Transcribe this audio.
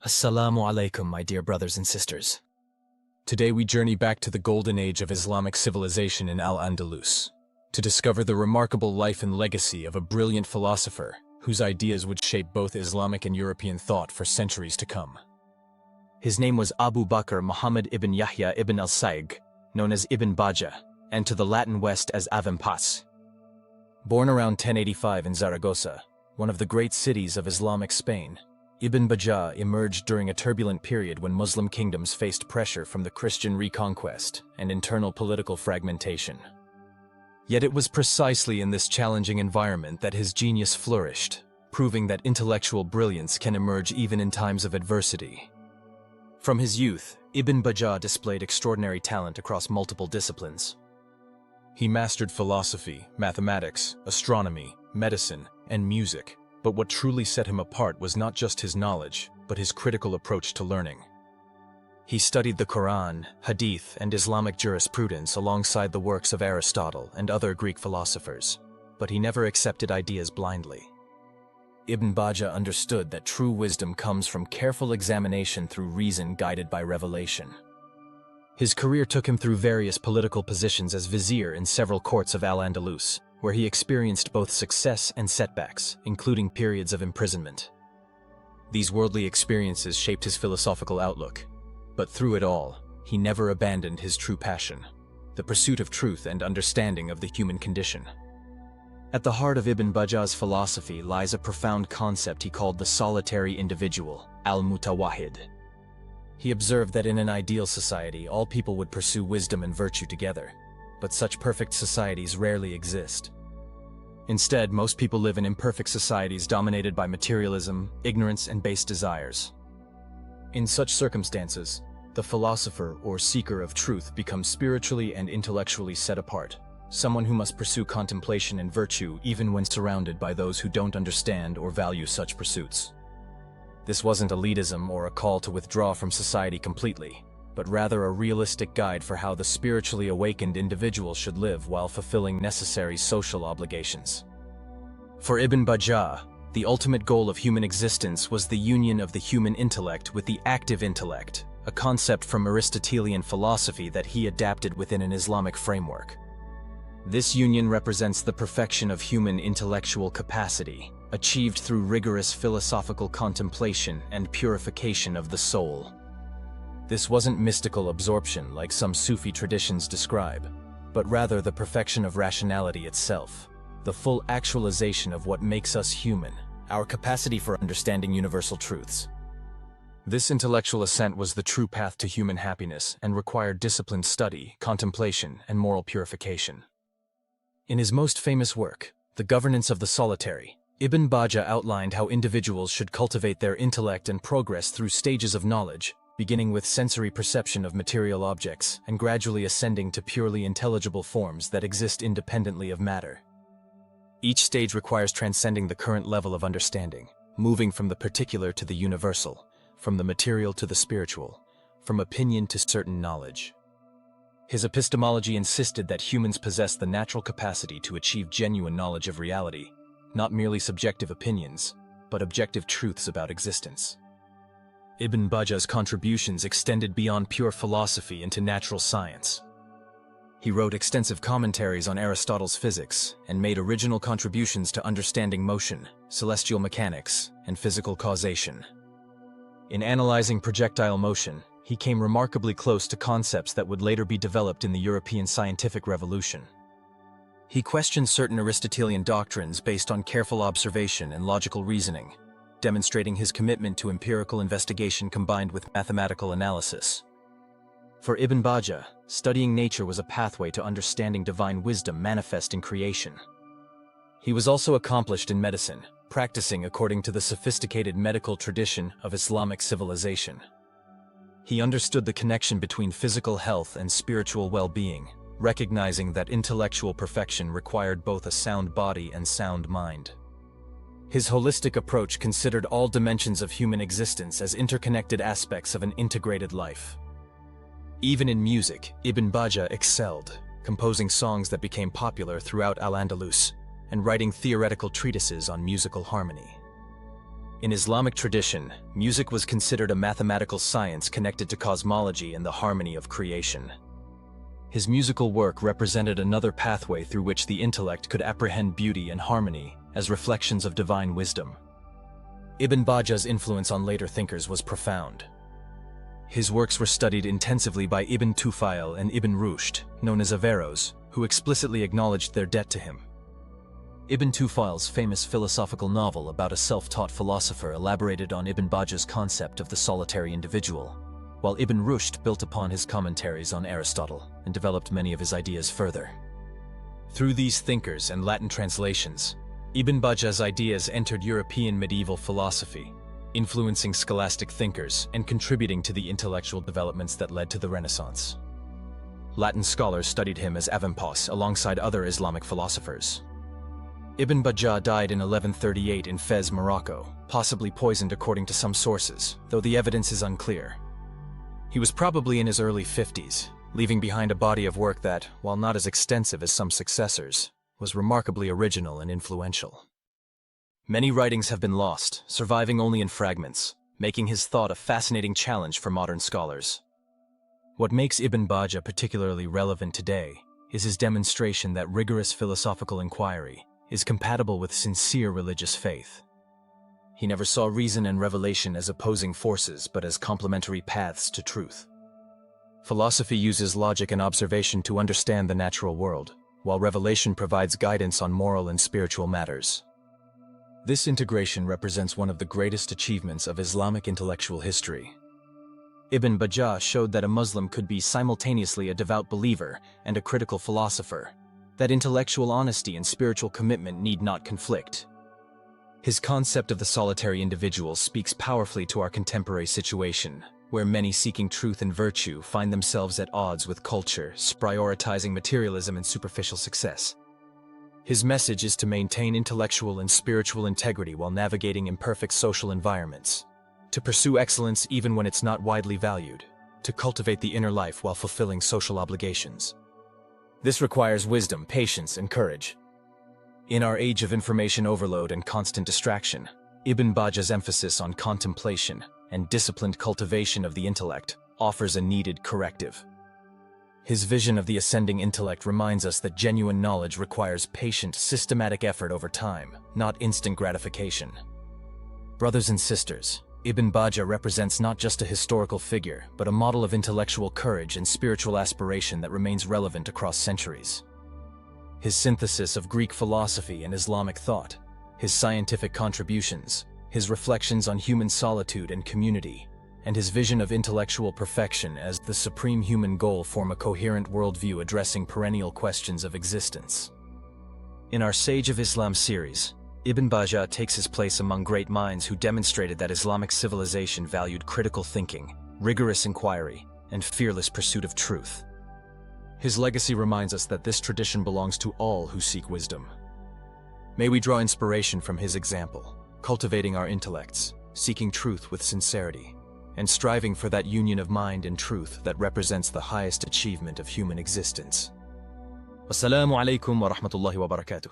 Assalamu alaikum, my dear brothers and sisters. Today we journey back to the Golden Age of Islamic civilization in Al-Andalus, to discover the remarkable life and legacy of a brilliant philosopher whose ideas would shape both Islamic and European thought for centuries to come. His name was Bakr Muhammad ibn Yahya ibn al-Saigh, known as Ibn Bajjah, and to the Latin West as Avempace. Born around 1085 in Zaragoza, one of the great cities of Islamic Spain, Ibn Bajjah emerged during a turbulent period when Muslim kingdoms faced pressure from the Christian reconquest and internal political fragmentation. Yet it was precisely in this challenging environment that his genius flourished, proving that intellectual brilliance can emerge even in times of adversity. From his youth, Ibn Bajjah displayed extraordinary talent across multiple disciplines. He mastered philosophy, mathematics, astronomy, medicine, and music. But what truly set him apart was not just his knowledge, but his critical approach to learning. He studied the Quran, Hadith, and Islamic jurisprudence alongside the works of Aristotle and other Greek philosophers, but he never accepted ideas blindly. Ibn Bajjah understood that true wisdom comes from careful examination through reason guided by revelation. His career took him through various political positions as vizier in several courts of Al-Andalus, where he experienced both success and setbacks, including periods of imprisonment. These worldly experiences shaped his philosophical outlook, but through it all, he never abandoned his true passion, the pursuit of truth and understanding of the human condition. At the heart of Ibn Bajjah's philosophy lies a profound concept he called the solitary individual, al-Mutawahhid. He observed that in an ideal society, all people would pursue wisdom and virtue together, but such perfect societies rarely exist. Instead, most people live in imperfect societies dominated by materialism, ignorance, and base desires. In such circumstances, the philosopher or seeker of truth becomes spiritually and intellectually set apart, someone who must pursue contemplation and virtue even when surrounded by those who don't understand or value such pursuits. This wasn't elitism or a call to withdraw from society completely, but rather a realistic guide for how the spiritually awakened individual should live while fulfilling necessary social obligations. For Ibn Bajjah, the ultimate goal of human existence was the union of the human intellect with the active intellect, a concept from Aristotelian philosophy that he adapted within an Islamic framework. This union represents the perfection of human intellectual capacity, achieved through rigorous philosophical contemplation and purification of the soul. This wasn't mystical absorption like some Sufi traditions describe, but rather the perfection of rationality itself, the full actualization of what makes us human, our capacity for understanding universal truths. This intellectual ascent was the true path to human happiness and required disciplined study, contemplation, and moral purification. In his most famous work, The Governance of the Solitary, Ibn Bajjah outlined how individuals should cultivate their intellect and progress through stages of knowledge, beginning with sensory perception of material objects and gradually ascending to purely intelligible forms that exist independently of matter. Each stage requires transcending the current level of understanding, moving from the particular to the universal, from the material to the spiritual, from opinion to certain knowledge. His epistemology insisted that humans possess the natural capacity to achieve genuine knowledge of reality, not merely subjective opinions, but objective truths about existence. Ibn Bajjah's contributions extended beyond pure philosophy into natural science. He wrote extensive commentaries on Aristotle's physics and made original contributions to understanding motion, celestial mechanics, and physical causation. In analyzing projectile motion, he came remarkably close to concepts that would later be developed in the European scientific revolution. He questioned certain Aristotelian doctrines based on careful observation and logical reasoning, demonstrating his commitment to empirical investigation combined with mathematical analysis. For Ibn Bajjah, studying nature was a pathway to understanding divine wisdom manifest in creation. He was also accomplished in medicine, practicing according to the sophisticated medical tradition of Islamic civilization. He understood the connection between physical health and spiritual well-being, recognizing that intellectual perfection required both a sound body and sound mind. His holistic approach considered all dimensions of human existence as interconnected aspects of an integrated life. Even in music, Ibn Bajjah excelled, composing songs that became popular throughout Al-Andalus and writing theoretical treatises on musical harmony. In Islamic tradition, music was considered a mathematical science connected to cosmology and the harmony of creation. His musical work represented another pathway through which the intellect could apprehend beauty and harmony as reflections of divine wisdom. Ibn Bajjah's influence on later thinkers was profound. His works were studied intensively by Ibn Tufayl and Ibn Rushd, known as Averroes, who explicitly acknowledged their debt to him. Ibn Tufayl's famous philosophical novel about a self-taught philosopher elaborated on Ibn Bajjah's concept of the solitary individual, while Ibn Rushd built upon his commentaries on Aristotle and developed many of his ideas further. Through these thinkers and Latin translations, Ibn Bajjah's ideas entered European medieval philosophy, influencing scholastic thinkers and contributing to the intellectual developments that led to the Renaissance. Latin scholars studied him as Avempace alongside other Islamic philosophers. Ibn Bajjah died in 1138 in Fez, Morocco, possibly poisoned according to some sources, though the evidence is unclear. He was probably in his early 50s, leaving behind a body of work that, while not as extensive as some successors, was remarkably original and influential. Many writings have been lost, surviving only in fragments, making his thought a fascinating challenge for modern scholars. What makes Ibn Bajjah particularly relevant today is his demonstration that rigorous philosophical inquiry is compatible with sincere religious faith. He never saw reason and revelation as opposing forces, but as complementary paths to truth. Philosophy uses logic and observation to understand the natural world, while revelation provides guidance on moral and spiritual matters. This integration represents one of the greatest achievements of Islamic intellectual history. Ibn Bajjah showed that a Muslim could be simultaneously a devout believer and a critical philosopher, that intellectual honesty and spiritual commitment need not conflict. His concept of the solitary individual speaks powerfully to our contemporary situation, where many seeking truth and virtue find themselves at odds with culture, prioritizing materialism and superficial success. His message is to maintain intellectual and spiritual integrity while navigating imperfect social environments, to pursue excellence even when it's not widely valued, to cultivate the inner life while fulfilling social obligations. This requires wisdom, patience, and courage. In our age of information overload and constant distraction, Ibn Bajjah's emphasis on contemplation and disciplined cultivation of the intellect offers a needed corrective. His vision of the ascending intellect reminds us that genuine knowledge requires patient, systematic effort over time, not instant gratification. Brothers and sisters, Ibn Bajjah represents not just a historical figure, but a model of intellectual courage and spiritual aspiration that remains relevant across centuries. His synthesis of Greek philosophy and Islamic thought, his scientific contributions, his reflections on human solitude and community, and his vision of intellectual perfection as the supreme human goal form a coherent worldview addressing perennial questions of existence. In our Sage of Islam series, Ibn Bajjah takes his place among great minds who demonstrated that Islamic civilization valued critical thinking, rigorous inquiry, and fearless pursuit of truth. His legacy reminds us that this tradition belongs to all who seek wisdom. May we draw inspiration from his example, cultivating our intellects, seeking truth with sincerity, and striving for that union of mind and truth that represents the highest achievement of human existence. Assalamu alaikum wa rahmatullahi wa barakatuh.